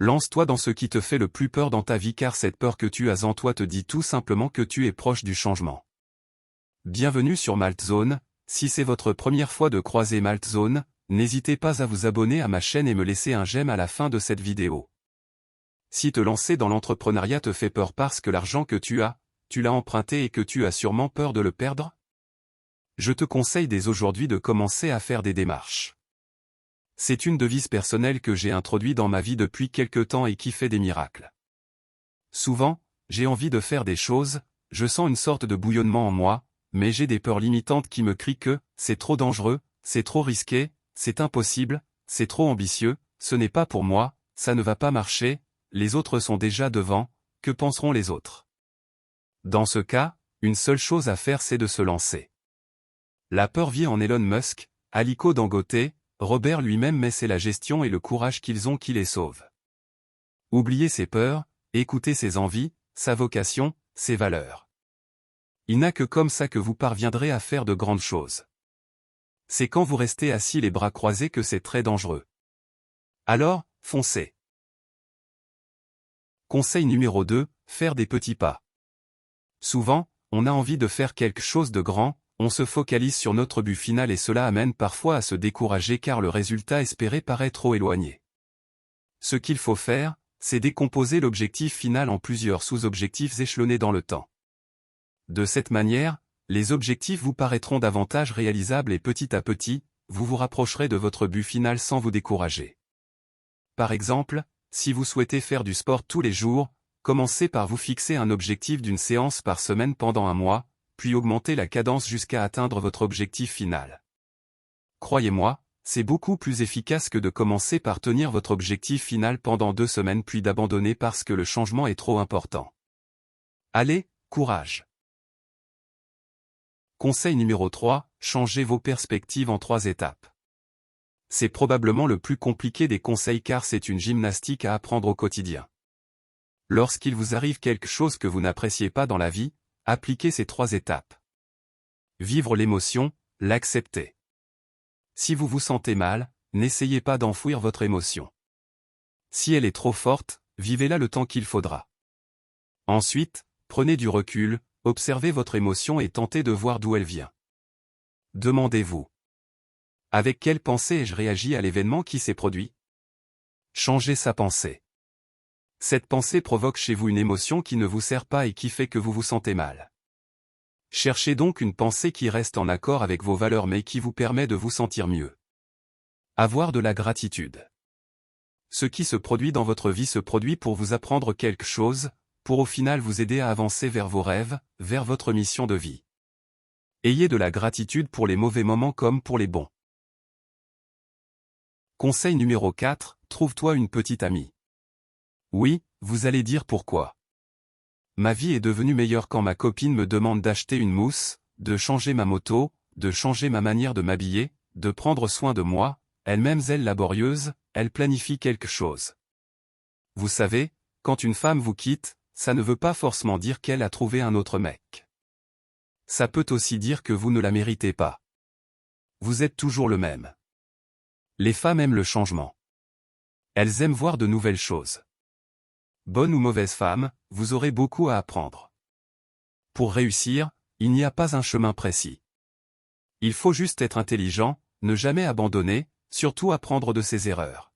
Lance-toi dans ce qui te fait le plus peur dans ta vie car cette peur que tu as en toi te dit tout simplement que tu es proche du changement. Bienvenue sur Maltzone. Si c'est votre première fois de croiser Maltzone, n'hésitez pas à vous abonner à ma chaîne et me laisser un j'aime à la fin de cette vidéo. Si te lancer dans l'entrepreneuriat te fait peur parce que l'argent que tu l'as emprunté et que tu as sûrement peur de le perdre? Je te conseille dès aujourd'hui de commencer à faire des démarches. C'est une devise personnelle que j'ai introduite dans ma vie depuis quelque temps et qui fait des miracles. Souvent, j'ai envie de faire des choses, je sens une sorte de bouillonnement en moi, mais j'ai des peurs limitantes qui me crient que c'est trop dangereux, c'est trop risqué, c'est impossible, c'est trop ambitieux, ce n'est pas pour moi, ça ne va pas marcher, les autres sont déjà devant, que penseront les autres? Dans ce cas, une seule chose à faire c'est de se lancer. La peur vit en Elon Musk, Aliko Dangote, Robert lui-même mais c'est la gestion et le courage qu'ils ont qui les sauvent. Oubliez ses peurs, écoutez ses envies, sa vocation, ses valeurs. Il n'a que comme ça que vous parviendrez à faire de grandes choses. C'est quand vous restez assis les bras croisés que c'est très dangereux. Alors, foncez. Conseil numéro 2, faire des petits pas. Souvent, on a envie de faire quelque chose de grand, on se focalise sur notre but final et cela amène parfois à se décourager car le résultat espéré paraît trop éloigné. Ce qu'il faut faire, c'est décomposer l'objectif final en plusieurs sous-objectifs échelonnés dans le temps. De cette manière, les objectifs vous paraîtront davantage réalisables et petit à petit, vous vous rapprocherez de votre but final sans vous décourager. Par exemple, si vous souhaitez faire du sport tous les jours, commencez par vous fixer un objectif d'une séance par semaine pendant un mois, puis augmentez la cadence jusqu'à atteindre votre objectif final. Croyez-moi, c'est beaucoup plus efficace que de commencer par tenir votre objectif final pendant 2 semaines puis d'abandonner parce que le changement est trop important. Allez, courage! Conseil numéro 3, changez vos perspectives en 3 étapes. C'est probablement le plus compliqué des conseils car c'est une gymnastique à apprendre au quotidien. Lorsqu'il vous arrive quelque chose que vous n'appréciez pas dans la vie, appliquez ces 3 étapes. Vivre l'émotion, l'accepter. Si vous vous sentez mal, n'essayez pas d'enfouir votre émotion. Si elle est trop forte, vivez-la le temps qu'il faudra. Ensuite, prenez du recul, observez votre émotion et tentez de voir d'où elle vient. Demandez-vous. Avec quelle pensée ai-je réagi à l'événement qui s'est produit? Changez sa pensée. Cette pensée provoque chez vous une émotion qui ne vous sert pas et qui fait que vous vous sentez mal. Cherchez donc une pensée qui reste en accord avec vos valeurs mais qui vous permet de vous sentir mieux. Avoir de la gratitude. Ce qui se produit dans votre vie se produit pour vous apprendre quelque chose, pour au final vous aider à avancer vers vos rêves, vers votre mission de vie. Ayez de la gratitude pour les mauvais moments comme pour les bons. Conseil numéro 4, trouve-toi une petite amie. Oui, vous allez dire pourquoi. Ma vie est devenue meilleure quand ma copine me demande d'acheter une mousse, de changer ma moto, de changer ma manière de m'habiller, de prendre soin de moi, elle-même laborieuse, elle planifie quelque chose. Vous savez, quand une femme vous quitte, ça ne veut pas forcément dire qu'elle a trouvé un autre mec. Ça peut aussi dire que vous ne la méritez pas. Vous êtes toujours le même. Les femmes aiment le changement. Elles aiment voir de nouvelles choses. Bonne ou mauvaise femme, vous aurez beaucoup à apprendre. Pour réussir, il n'y a pas un chemin précis. Il faut juste être intelligent, ne jamais abandonner, surtout apprendre de ses erreurs.